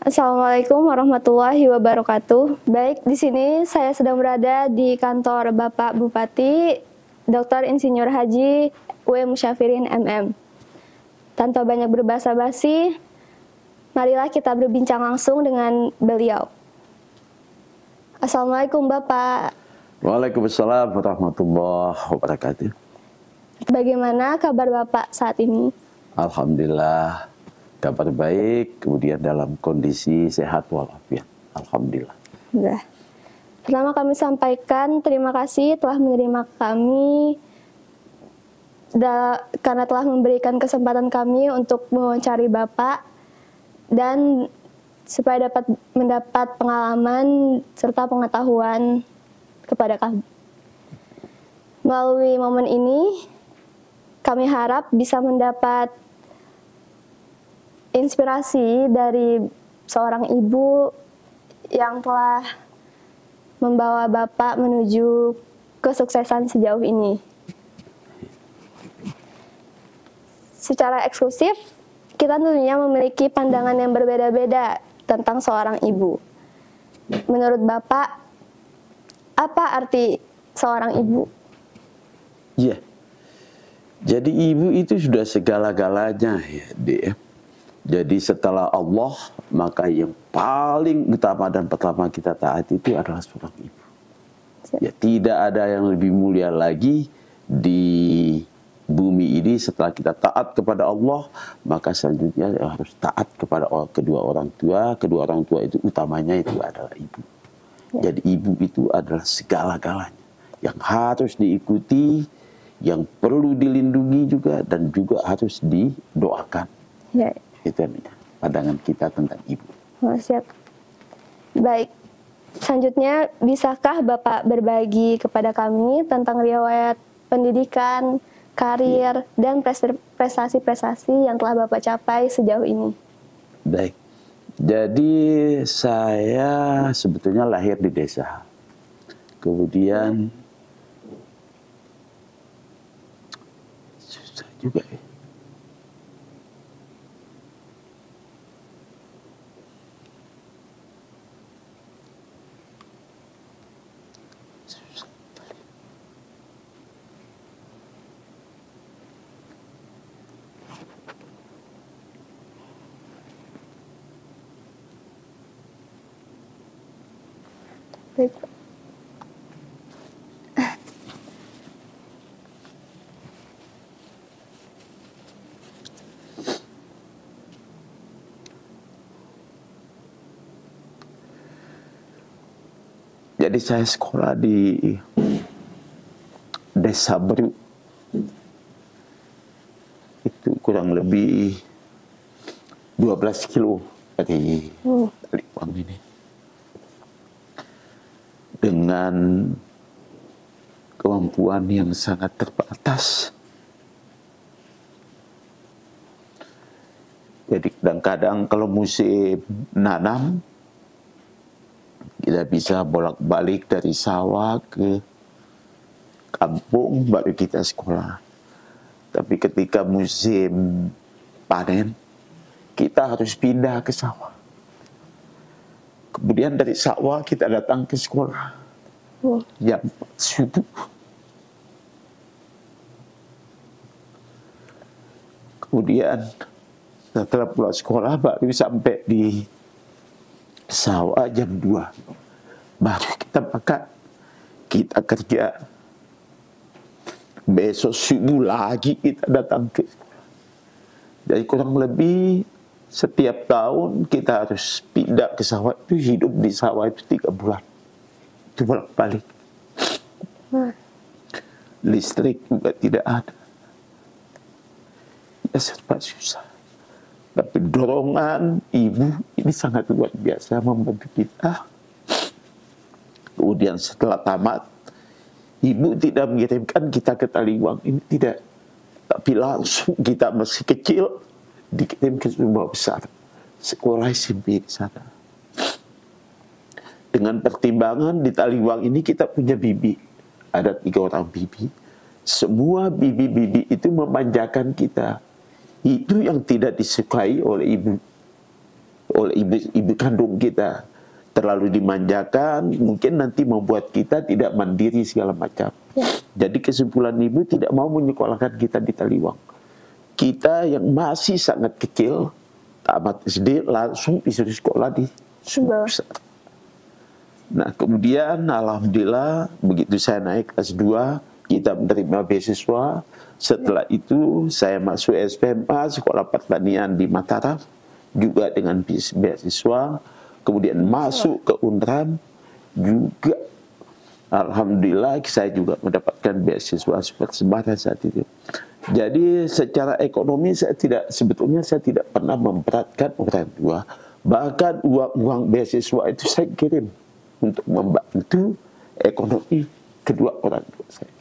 Assalamualaikum warahmatullahi wabarakatuh. Baik, di sini saya sedang berada di kantor Bapak Bupati Dr. Insinyur Haji W. Musyafirin MM. Tanpa banyak berbasa-basi, marilah kita berbincang langsung dengan beliau. Assalamualaikum Bapak. Waalaikumsalam warahmatullahi wabarakatuh. Bagaimana kabar Bapak saat ini? Alhamdulillah, kabar baik, kemudian dalam kondisi sehat walafiat. Alhamdulillah. Nah, pertama kami sampaikan terima kasih telah menerima kami karena telah memberikan kesempatan kami untuk mewawancari Bapak dan supaya dapat mendapat pengalaman serta pengetahuan kepada kami. Melalui momen ini, kami harap bisa mendapat inspirasi dari seorang ibu yang telah membawa Bapak menuju kesuksesan sejauh ini. Secara eksklusif, kita tentunya memiliki pandangan yang berbeda-beda tentang seorang ibu. Menurut Bapak, apa arti seorang ibu? Iya. Jadi ibu itu sudah segala-galanya ya, Dek. Jadi setelah Allah, maka yang paling utama dan pertama kita taat itu adalah seorang ibu. Ya, tidak ada yang lebih mulia lagi di bumi ini setelah kita taat kepada Allah, maka selanjutnya harus taat kepada kedua orang tua. Kedua orang tua itu utamanya itu adalah ibu. Ya. Jadi ibu itu adalah segala-galanya yang harus diikuti, yang perlu dilindungi juga, dan juga harus didoakan. Ya. Itu pandangan kita tentang ibu. Oh, siap. Baik. Selanjutnya, bisakah Bapak berbagi kepada kami tentang riwayat pendidikan, karir, dan prestasi-prestasi yang telah Bapak capai sejauh ini? Baik. Jadi saya sebetulnya lahir di desa. Kemudian susah juga ya. Baik. Jadi saya sekolah di Desa Beru. Itu kurang lebih 12 kilo dari Taliwang ini. Dengan kemampuan yang sangat terbatas. Jadi kadang-kadang kalau musim nanam, kita bisa bolak-balik dari sawah ke kampung baru kita sekolah. Tapi ketika musim panen, kita harus pindah ke sawah. Kemudian dari sawah kita datang ke sekolah. Jam 4 subuh. Kemudian setelah pulang sekolah baru sampai di sawah jam 2. Baru kita makan, kita kerja. Besok subuh lagi kita datang ke sekolah. Jadi kurang lebih setiap tahun kita harus pindah ke sawah. Itu hidup di sawah itu 3 bulan. Itu bolak-balik. Listrik juga tidak ada. Ya serba susah. Tapi dorongan ibu ini sangat luar biasa membantu kita. Kemudian setelah tamat, ibu tidak mengirimkan kita ke Taliwang ini, tidak. Tapi langsung kita masih kecil dikirim ke Sumba Besar, sekolah SMP di sana. Dengan pertimbangan di Taliwang ini kita punya bibi, ada 3 orang bibi. semua bibi-bibi itu memanjakan kita. Itu yang tidak disukai oleh ibu kandung kita. Terlalu dimanjakan, mungkin nanti membuat kita tidak mandiri segala macam. Jadi kesimpulan ibu tidak mau menyekolahkan kita di Taliwang. Kita yang masih sangat kecil, tamat SD, langsung disuruh sekolah di Sumbawa. Nah kemudian alhamdulillah begitu saya naik kelas 2, kita menerima beasiswa. Setelah itu saya masuk SPMA, Sekolah Pertanian di Mataram, juga dengan beasiswa. Kemudian masuk ke UNRAN juga, alhamdulillah saya juga mendapatkan beasiswa persembahan saat itu. Jadi secara ekonomi sebetulnya saya tidak pernah memberatkan orang tua. Bahkan uang beasiswa itu saya kirim untuk membantu ekonomi kedua orang tua saya.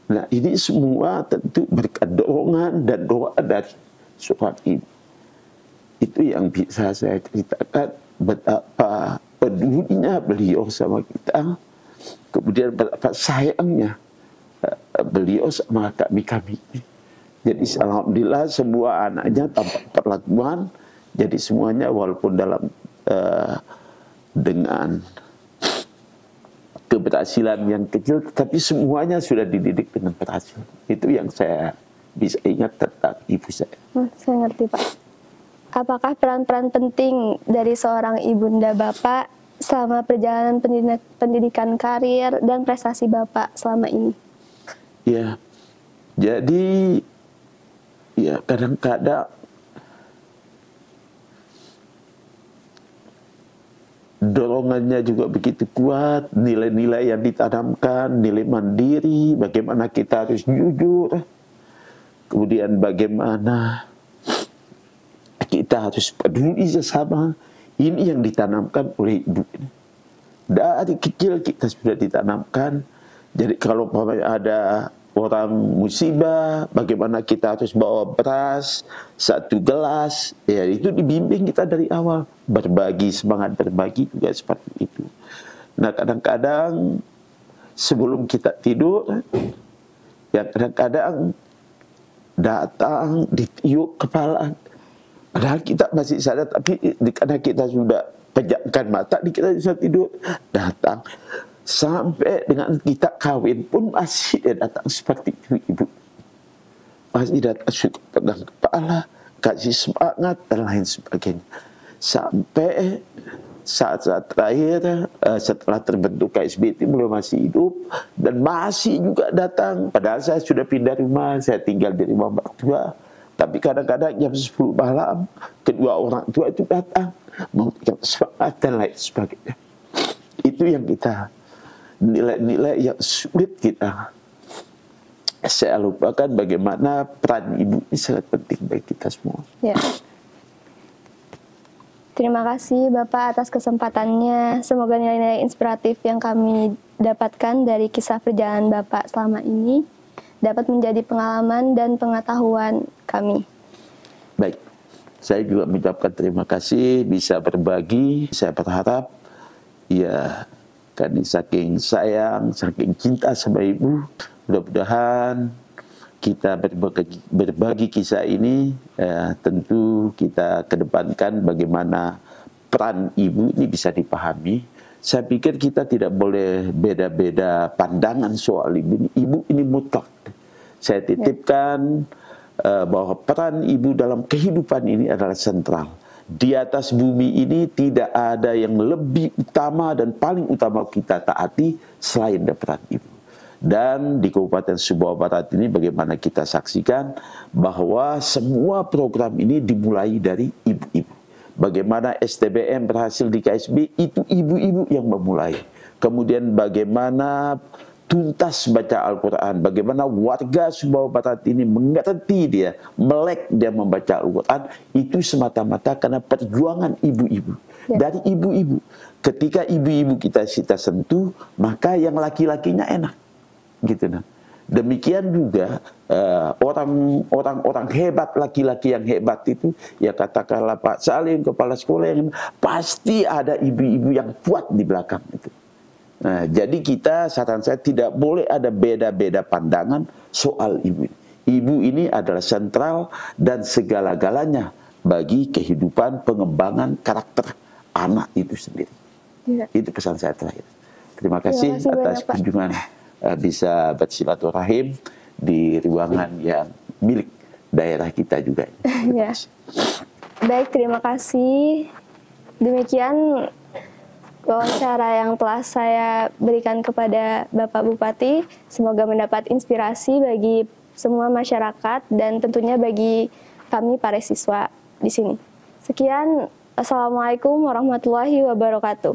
Nah ini semua tentu berkat dorongan dan doa dari seorang ibu. Itu yang bisa saya ceritakan, betapa pedulinya beliau sama kita, kemudian betapa sayangnya beliau sama kami. Jadi alhamdulillah semua anaknya tanpa perlakuan, jadi semuanya walaupun dalam dengan keberhasilan yang kecil, tapi semuanya sudah dididik dengan berhasil. Itu yang saya bisa ingat tentang ibu saya. Saya ngerti Pak. Apakah peran-peran penting dari seorang ibunda Bapak selama perjalanan pendidikan karir dan prestasi Bapak selama ini? Ya, jadi ya kadang-kadang dorongannya juga begitu kuat, nilai-nilai yang ditanamkan, nilai mandiri, bagaimana kita harus jujur, kemudian bagaimana kita harus peduli sesama. Ini yang ditanamkan oleh ibu. Dari kecil kita sudah ditanamkan. Jadi kalau ada orang musibah, bagaimana kita harus bawa beras 1 gelas, ya itu dibimbing kita dari awal. Berbagi, semangat berbagi juga seperti itu. Nah kadang-kadang sebelum kita tidur, ya kadang-kadang datang ditiup kepala. Padahal kita masih sadar, tapi karena kita sudah pejamkan mata, kita bisa tidur. Datang. Sampai dengan kita kawin pun masih dia datang seperti itu, ibu. Masih datang suka pegang kepala, kasih semangat, dan lain sebagainya. Sampai saat-saat terakhir, setelah terbentuk KSB itu beliau masih hidup, dan masih juga datang. Padahal saya sudah pindah rumah, saya tinggal di rumah mertua. Tapi kadang-kadang jam 10 malam, kedua orang tua itu datang, memberikan semangat dan lain sebagainya. Itu yang kita, nilai-nilai yang sulit kita. Saya lupakan bagaimana peran ibu ini sangat penting bagi kita semua. Ya. Terima kasih Bapak atas kesempatannya. Semoga nilai-nilai inspiratif yang kami dapatkan dari kisah perjalanan Bapak selama ini dapat menjadi pengalaman dan pengetahuan kami. Baik, saya juga mengucapkan terima kasih bisa berbagi. Saya berharap, ya, karena saking sayang, saking cinta sama ibu, mudah-mudahan kita berbagi kisah ini, tentu kita kedepankan bagaimana peran ibu ini bisa dipahami. Saya pikir kita tidak boleh beda-beda pandangan soal ibu ini. Ibu ini mutlak. Saya titipkan bahwa peran ibu dalam kehidupan ini adalah sentral. Di atas bumi ini tidak ada yang lebih utama dan paling utama kita taati selain peran ibu. Dan di Kabupaten Sumbawa Barat ini bagaimana kita saksikan bahwa semua program ini dimulai dari ibu-ibu. Bagaimana STBM berhasil di KSB, itu ibu-ibu yang memulai. Kemudian bagaimana tuntas baca Al-Quran, bagaimana warga Sumbawa Barat ini mengerti dia, melek dia membaca Al-Quran, itu semata-mata karena perjuangan ibu-ibu. Dari ibu-ibu. Ketika ibu-ibu kita sentuh, maka yang laki-lakinya enak. Gitu nah. Demikian juga orang-orang hebat, laki-laki yang hebat itu, ya katakanlah Pak Salim, kepala sekolah, yang pasti ada ibu-ibu yang kuat di belakang itu. Nah, jadi saran saya tidak boleh ada beda-beda pandangan soal ibu. Ibu ini adalah sentral dan segala-galanya bagi kehidupan pengembangan karakter anak itu sendiri. Ya. Itu pesan saya terakhir. Terima kasih atas kunjungan bisa bersilaturahim di ruangan yang milik daerah kita juga. Ya. Baik, terima kasih. Demikian wawancara yang telah saya berikan kepada Bapak Bupati. Semoga mendapat inspirasi bagi semua masyarakat dan tentunya bagi kami para siswa di sini. Sekian, Assalamualaikum warahmatullahi wabarakatuh.